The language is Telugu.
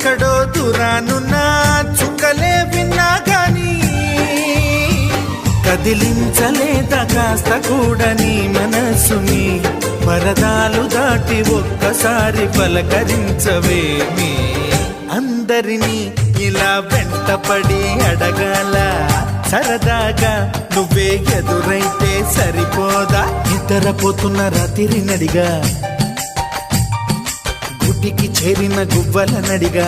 ఎక్కడో దూరానున్నా చుక్కలే విన్నా గాని కదిలించలేదా కాస్త కూడా నీ మనసుని పరదాలు దాటి ఒక్కసారి పలకరించవేమి అందరినీ ఇలా వెంటపడి అడగాల సరదాగా నువ్వే ఎదురైతే సరిపోదా నిద్రపోతున్న రాత్రి నడిగా గుడ్డికి చేరిన గువ్వల నడిగా